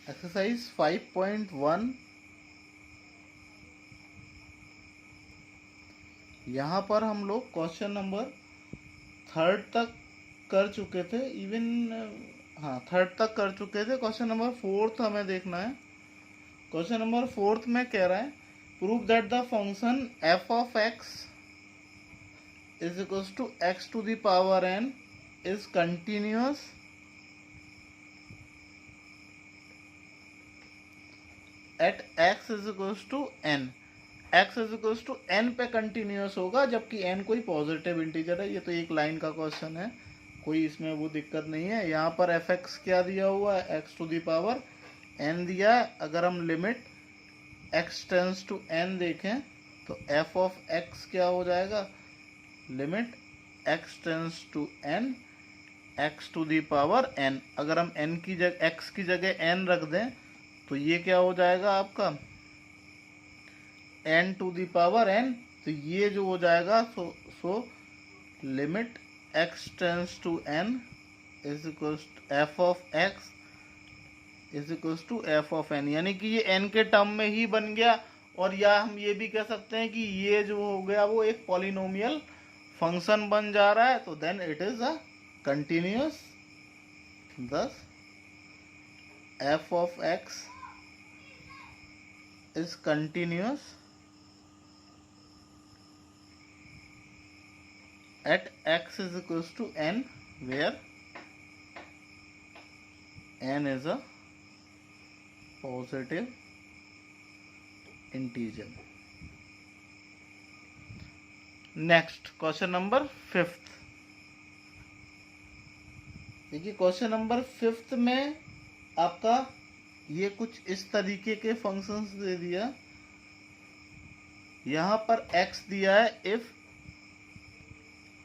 Exercise 5.1 यहाँ पर हम लोग क्वेश्चन नंबर थर्ड तक कर चुके थे। इवन हाँ, थर्ड तक कर चुके थे। क्वेश्चन नंबर फोर्थ हमें देखना है। क्वेश्चन नंबर फोर्थ में कह रहा है prove that the function f of x is equals to x to the power n is continuous at x is equals to n. X is equals to n पे continuous होगा, जबकि N कोई positive integer है। ये तो एक line का question है, कोई इसमें वो दिक्कत नहीं है। यहाँ पर एफ एक्स क्या दिया हुआ है, x to the power n दिया है। अगर हम limit x tends to n देखें तो एफ ऑफ एक्स क्या हो जाएगा, limit x tends to n x to the power n. अगर हम एन की जगह एक्स की जगह एन रख दें तो ये क्या हो जाएगा आपका n to the power n. तो ये जो हो जाएगा so limit x tends to n is equals to f of x is equals to f of n, यानी कि ये एन के टर्म में ही बन गया। और या हम ये भी कह सकते हैं कि ये जो हो गया वो एक पॉलिनोमियल फंक्शन बन जा रहा है, तो then it is a continuous. thus f of x is continuous at x is equals to n, where n is a positive integer. Next question number fifth. देखिए क्वेश्चन नंबर फिफ्थ में आपका ये कुछ इस तरीके के फंक्शंस दे दिया। यहां पर x दिया है इफ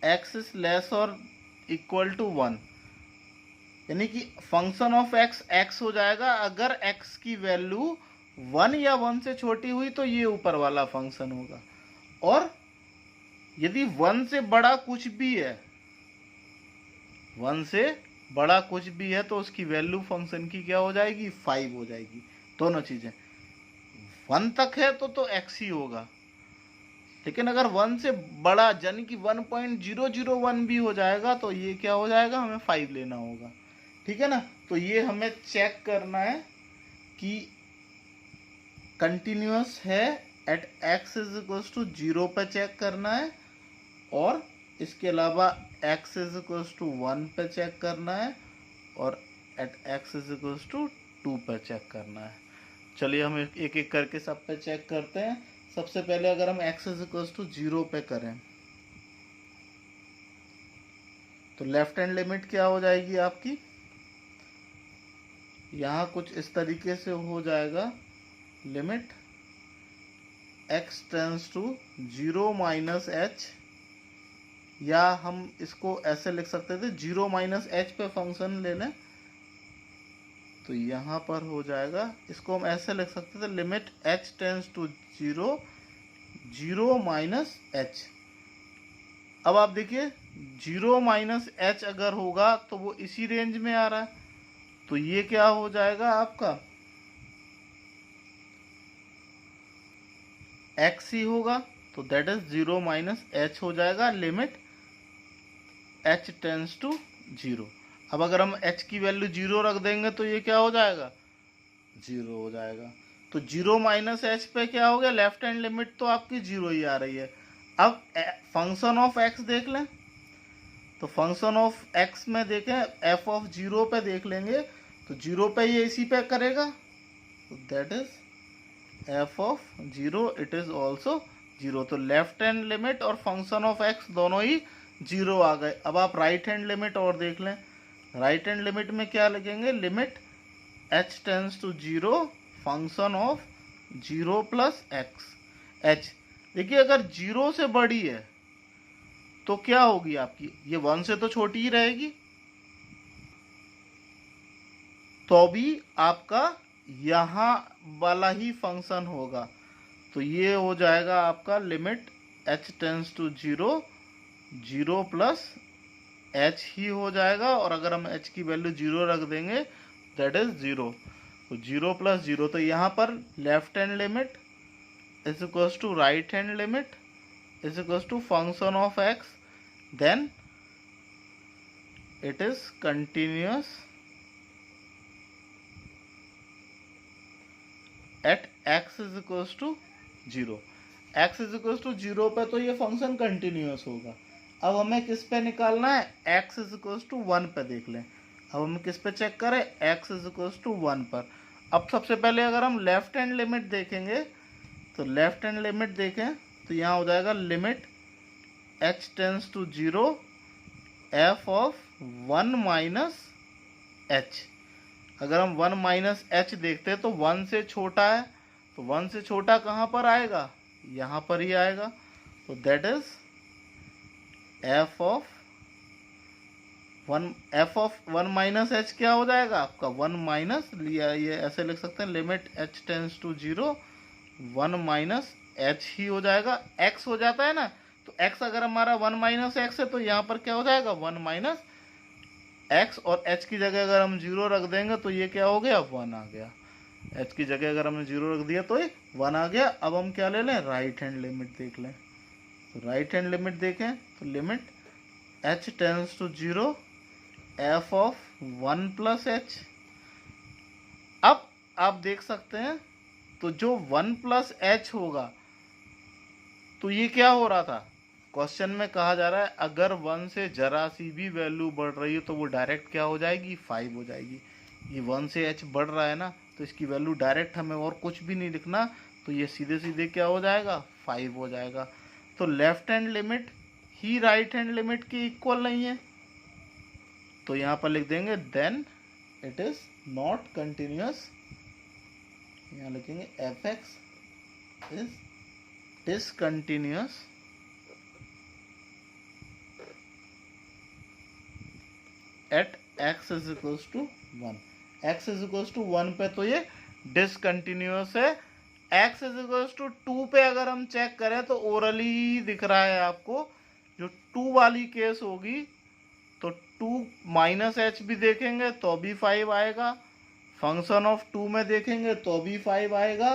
x इज लेस और इक्वल टू 1, यानी कि फंक्शन ऑफ x x हो जाएगा अगर x की वैल्यू 1 या 1 से छोटी हुई तो ये ऊपर वाला फंक्शन होगा। और यदि 1 से बड़ा कुछ भी है, 1 से बड़ा कुछ भी है तो उसकी वैल्यू फंक्शन की क्या हो जाएगी, 5 हो जाएगी। दोनों चीजें 1 तक है तो x ही होगा, लेकिन अगर 1 से बड़ा यानी कि 1.001 भी हो जाएगा तो ये क्या हो जाएगा, हमें 5 लेना होगा। ठीक है ना। तो ये हमें चेक करना है कि कंटिन्यूअस है at x is equal to 0 पर चेक करना है, और इसके अलावा x इज इक्वल टू 1 पे चेक करना है, और at x is equal to 2 पर चेक करना है। चलिए हम एक एक करके सब पे चेक करते हैं। सबसे पहले अगर हम x इज इक्वल टू 0 पे करें तो लेफ्ट हैंड लिमिट क्या हो जाएगी आपकी, यहाँ कुछ इस तरीके से हो जाएगा, limit x tends to 0 minus h, या हम इसको ऐसे लिख सकते थे 0 माइनस एच पे फंक्शन ले लें तो यहाँ पर हो जाएगा, इसको हम ऐसे लिख सकते थे limit h tends to 0 0 minus h. अब आप देखिए 0 माइनस एच अगर होगा तो वो इसी रेंज में आ रहा है, तो ये क्या हो जाएगा आपका x ही होगा, तो दैट इज 0 माइनस एच हो जाएगा लिमिट h टेंस टू 0। अब अगर हम h की वैल्यू 0 रख देंगे तो ये क्या हो जाएगा, 0 हो जाएगा। तो 0 माइनस एच पे क्या हो गया, लेफ्ट हैंड लिमिट तो आपकी 0 ही आ रही है। अब फंक्शन ऑफ x देख लें, तो फंक्शन ऑफ x में देखें f ऑफ 0 पे देख लेंगे तो 0 पे ये इसी पे करेगा, तो that is f of 0 it is also 0। तो लेफ्ट हैंड लिमिट और फंक्शन ऑफ x दोनों ही 0 आ गए। अब आप राइट हैंड लिमिट और देख लें, राइट हैंड लिमिट में क्या लिखेंगे, limit h tends to 0 function of 0 plus x h। देखिए अगर 0 से बड़ी है तो क्या होगी आपकी, ये 1 से तो छोटी ही रहेगी, तो भी आपका यहां वाला ही फंक्शन होगा। तो ये हो जाएगा आपका limit h tends to 0 0 plus h ही हो जाएगा, और अगर हम h की वैल्यू 0 रख देंगे दैट इज 0। तो 0 प्लस 0, तो यहाँ पर left hand limit is equals to right hand limit is equals to function of x, then it is continuous at x is equals to 0। X is equals to 0 पे तो ये function continuous होगा। अब हमें किस पे निकालना है, एक्स इज इक्वल्स टू 1 पे देख लें। अब हम किस पे चेक करें, एक्स इज इक्वल्स टू 1 पर। अब सबसे पहले अगर हम लेफ्ट हैंड लिमिट देखेंगे, तो लेफ्ट हैंड लिमिट देखें तो यहाँ हो जाएगा limit h tends to 0 f of 1 minus h। अगर हम 1 माइनस h देखते हैं तो 1 से छोटा है, तो 1 से छोटा कहाँ पर आएगा, यहाँ पर ही आएगा। तो that is f of 1 minus h क्या हो जाएगा आपका, 1 माइनस लिया, ये ऐसे लिख सकते हैं limit h tends to 0 1 minus h ही हो जाएगा। x हो जाता है ना, तो x अगर हमारा 1 माइनस x है तो यहाँ पर क्या हो जाएगा 1 माइनस x, और h की जगह अगर हम 0 रख देंगे तो ये क्या हो गया 1 आ गया। h की जगह अगर हमने 0 रख दिया तो ये 1 आ गया। अब हम क्या ले लें, राइट हैंड लिमिट देख लें। तो राइट हैंड लिमिट देखें तो limit h tends to 0 f of 1 plus h। अब आप देख सकते हैं तो जो 1 प्लस h होगा, तो ये क्या हो रहा था, क्वेश्चन में कहा जा रहा है अगर 1 से जरा सी भी वैल्यू बढ़ रही है तो वो डायरेक्ट क्या हो जाएगी, 5 हो जाएगी। ये 1 से h बढ़ रहा है ना, तो इसकी वैल्यू डायरेक्ट हमें और कुछ भी नहीं लिखना, तो ये सीधे सीधे क्या हो जाएगा 5 हो जाएगा। तो लेफ्ट हैंड लिमिट ही राइट हैंड लिमिट के इक्वल नहीं है, तो यहाँ पर लिख देंगे then it is not continuous. यहाँ लिखेंगे f x is discontinuous at x is equals to 1। X is equals to 1 पे तो ये डिसकंटिन्यूअस है। एक्स इज इक्वल्स टू 2 पे अगर हम चेक करें तो ओरली ही दिख रहा है आपको, जो 2 वाली केस होगी तो 2 माइनस एच भी देखेंगे तो भी 5 आएगा, फंक्शन ऑफ 2 में देखेंगे तो भी 5 आएगा,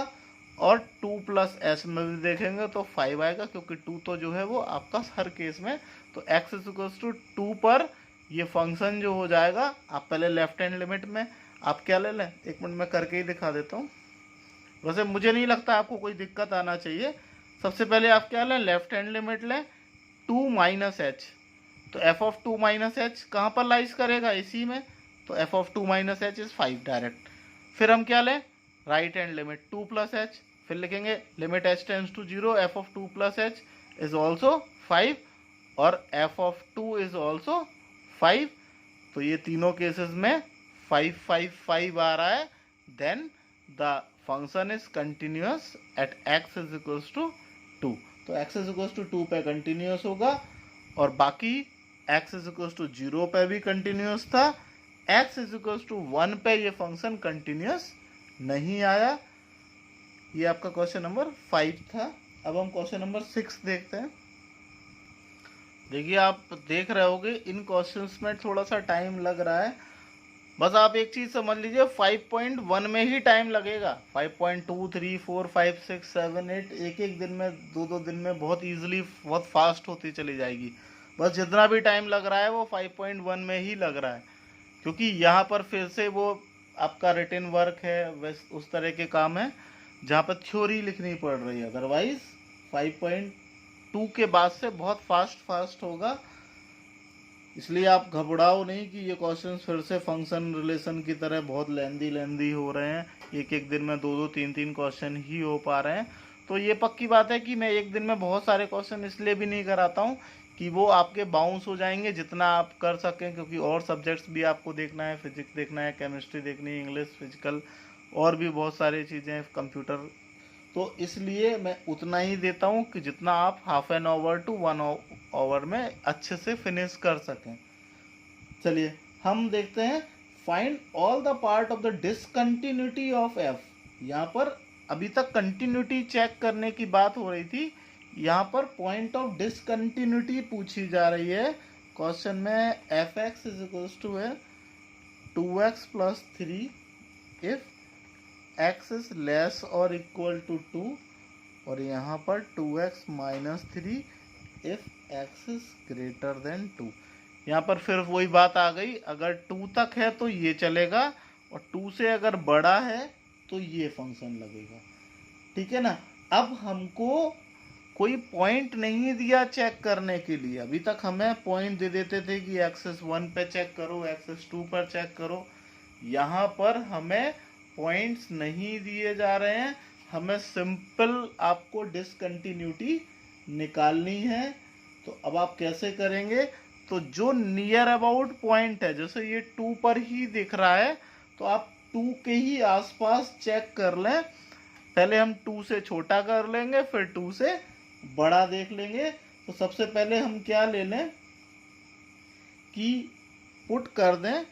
और 2 प्लस एस में भी देखेंगे तो 5 आएगा, क्योंकि 2 तो जो है वो आपका हर केस में। तो एक्स इज इक्वल्स टू 2 पर ये फंक्शन जो हो जाएगा, आप पहले लेफ्ट हैंड लिमिट में आप क्या ले लें, एक मिनट में करके ही दिखा देता हूँ। वैसे मुझे नहीं लगता आपको कोई दिक्कत आना चाहिए। सबसे पहले आप क्या लें, लेफ्ट हैंड लिमिट लें 2 माइनस एच। तो एफ ऑफ 2 माइनस एच कहाँ पर लाइज करेगा, इसी में, तो f of 2 minus h is 5 direct. फिर हम क्या लें, right hand limit 2 plus h, फिर लिखेंगे limit h tends to 0 f of 2 plus h is also 5, और एफ ऑफ 2 इज ऑल्सो 5। तो ये तीनों केसेस में 5 5 5 आ रहा है। Then the function is continuous at x is equals to 2। तो एक्स इज इक्वल्स टू 2 पे कंटिन्यूअस होगा, और बाकी एक्स इज इक्वल्स टू 0 पे भी कंटिन्यूअस था। एक्स इज इक्वल्स टू 1 पे ये फंक्शन कंटिन्यूअस नहीं आया। ये आपका क्वेश्चन नंबर 5 था। अब हम क्वेश्चन नंबर 6 देखते हैं। देखिए, आप देख रहे होगे इन क्वेश्चंस में थोड़ा सा टाइम लग रहा है। बस आप एक चीज़ समझ लीजिए, 5.1 में ही टाइम लगेगा। 5.2, 3, 4, 5, 6, 7, 8 एक एक दिन में, दो दिन में बहुत ईजिली, बहुत फास्ट होती चली जाएगी। बस जितना भी टाइम लग रहा है वो 5.1 में ही लग रहा है, क्योंकि यहाँ पर फिर से वो आपका रिटन वर्क है, वैस उस तरह के काम है जहाँ पर थ्योरी लिखनी पड़ रही है। अदरवाइज 5.2 के बाद से बहुत फास्ट होगा। इसलिए आप घबराओ नहीं कि ये क्वेश्चंस फिर से फंक्शन रिलेशन की तरह बहुत लेंदी हो रहे हैं। एक एक दिन में 2 3 क्वेश्चन ही हो पा रहे हैं। तो ये पक्की बात है कि मैं एक दिन में बहुत सारे क्वेश्चन इसलिए भी नहीं कराता हूँ कि वो आपके बाउंस हो जाएंगे, जितना आप कर सकें, क्योंकि और सब्जेक्ट्स भी आपको देखना है, फिजिक्स देखना है, केमिस्ट्री देखनी है, इंग्लिश, फिजिकल, और भी बहुत सारी चीज़ें, कंप्यूटर। तो इसलिए मैं उतना ही देता हूँ कि जितना आप half an hour to 1 hour में अच्छे से फिनिश कर सकें। चलिए हम देखते हैं, find all the part of the discontinuity of F. यहाँ पर अभी तक कंटिन्यूटी चेक करने की बात हो रही थी, यहाँ पर पॉइंट ऑफ डिसकंटिन्यूटी पूछी जा रही है। क्वेश्चन में f x is equals to है 2x plus 3 if x is less और इक्वल टू 2 और यहाँ पर 2x minus 3 if x is greater than 2। यहाँ पर फिर वही बात आ गई, अगर 2 तक है तो ये चलेगा और 2 से अगर बड़ा है तो ये फंक्शन लगेगा। ठीक है ना। अब हमको कोई पॉइंट नहीं दिया चेक करने के लिए, अभी तक हमें पॉइंट दे देते थे कि एक्सेस 1 पे चेक करो, एक्सेस 2 पर चेक करो। यहाँ पर हमें पॉइंट्स नहीं दिए जा रहे हैं, हमें सिंपल आपको डिसकंटिन्यूटी निकालनी है। तो अब आप कैसे करेंगे, तो जो नियर अबाउट पॉइंट है, जैसे ये 2 पर ही दिख रहा है तो आप 2 के ही आसपास चेक कर लें। पहले हम 2 से छोटा कर लेंगे, फिर 2 से बड़ा देख लेंगे। तो सबसे पहले हम क्या ले लें कि पुट कर दें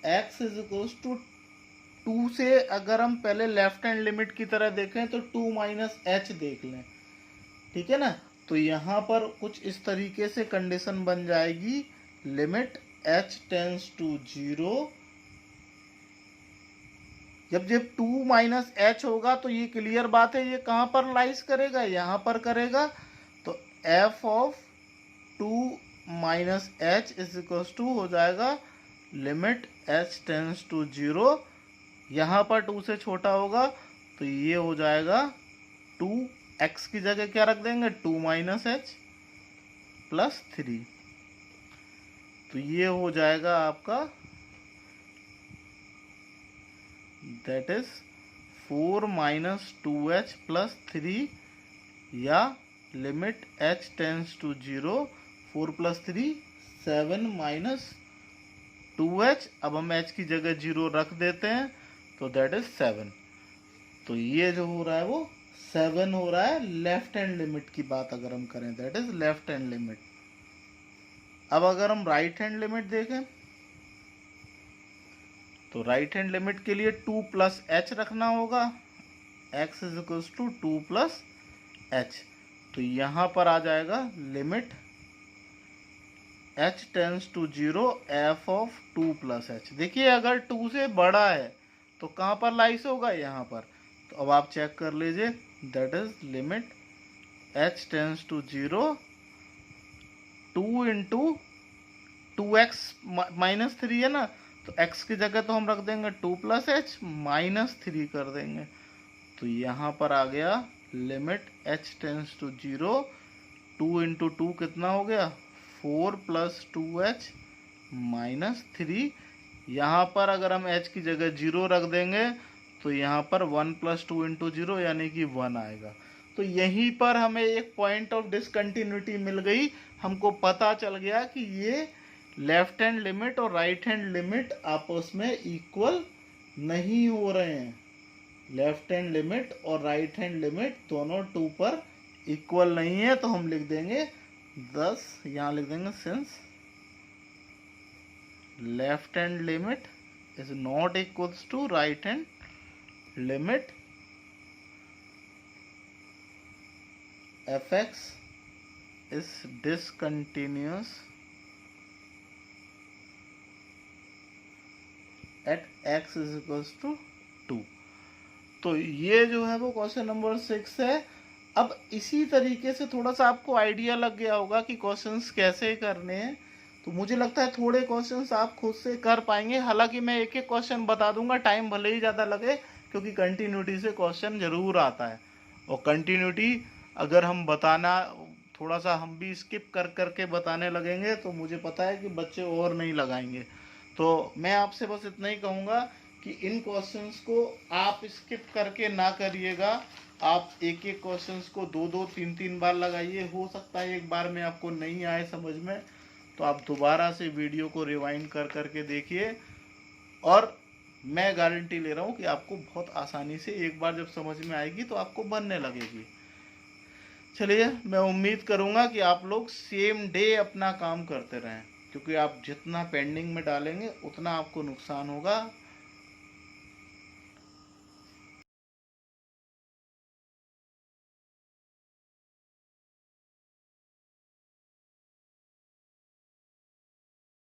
x इज इक्वल टू 2 से, अगर हम पहले लेफ्ट हैंड लिमिट की तरह देखें तो 2 माइनस एच देख लें। ठीक है ना। तो यहाँ पर कुछ इस तरीके से कंडीशन बन जाएगी, लिमिट h टेंस टू 0। जब 2 माइनस एच होगा तो ये क्लियर बात है ये कहाँ पर लाइज करेगा, यहाँ पर करेगा। तो f of 2 minus h is equal to हो जाएगा लिमिट h टेंस टू 0। यहाँ पर 2 से छोटा होगा तो ये हो जाएगा 2x की जगह क्या रख देंगे 2 माइनस एच प्लस 3। तो ये हो जाएगा आपका that is 4 minus 2h plus 3 या limit h tends to 0, 4 plus 3 7 minus 2h। अब हम h की जगह 0 रख देते हैं तो that is 7। तो ये जो हो रहा है वो 7 हो रहा है। लेफ्ट हैंड लिमिट की बात अगर हम करें that is left hand limit. अब अगर हम राइट हैंड लिमिट देखें तो राइट हैंड लिमिट के लिए 2 प्लस एच रखना होगा, x is equal to 2 plus h. तो यहाँ पर आ जाएगा limit h tends to 0 f of 2 plus h. देखिए अगर 2 से बड़ा है तो कहाँ पर लाइस होगा, यहाँ पर। तो अब आप चेक कर लीजिए, that is limit h tends to 0 2 into 2x minus 3 है ना, तो x की जगह तो हम रख देंगे 2 प्लस एच माइनस 3 कर देंगे। तो यहाँ पर आ गया limit h tends to 0 2 into 2 कितना हो गया 4 प्लस 2h माइनस 3। यहाँ पर अगर हम h की जगह 0 रख देंगे तो यहाँ पर 1 प्लस 2 इंटू 0 यानी कि 1 आएगा। तो यहीं पर हमें एक पॉइंट ऑफ डिसकंटिन्यूटी मिल गई, हमको पता चल गया कि ये लेफ्ट हैंड लिमिट और राइट हैंड लिमिट आपस में इक्वल नहीं हो रहे हैं। लेफ्ट हैंड लिमिट और राइट हैंड लिमिट दोनों 2 पर इक्वल नहीं है। तो हम लिख देंगे 10, यहाँ लिख देंगे since left hand limit is not equals to right hand limit, fx is discontinuous at x is equals to 2। तो ये जो है वो क्वेश्चन नंबर 6 है। अब इसी तरीके से थोड़ा सा आपको आइडिया लग गया होगा कि क्वेश्चंस कैसे करने हैं। तो मुझे लगता है थोड़े क्वेश्चंस आप खुद से कर पाएंगे। हालांकि मैं एक एक क्वेश्चन बता दूंगा, टाइम भले ही ज़्यादा लगे, क्योंकि कंटिन्यूटी से क्वेश्चन जरूर आता है। और कंटिन्यूटी अगर हम बताना थोड़ा सा हम भी स्किप कर करके बताने लगेंगे तो मुझे पता है कि बच्चे और नहीं लगाएंगे। तो मैं आपसे बस इतना ही कहूँगा कि इन क्वेश्चंस को आप स्किप करके ना करिएगा। आप एक एक क्वेश्चंस को 2-2, 3-3 बार लगाइए। हो सकता है एक बार में आपको नहीं आए समझ में, तो आप दोबारा से वीडियो को रिवाइंड कर करके देखिए और मैं गारंटी ले रहा हूँ कि आपको बहुत आसानी से एक बार जब समझ में आएगी तो आपको बनने लगेगी। चलिए, मैं उम्मीद करूँगा कि आप लोग सेम डे अपना काम करते रहें, क्योंकि आप जितना पेंडिंग में डालेंगे उतना आपको नुकसान होगा।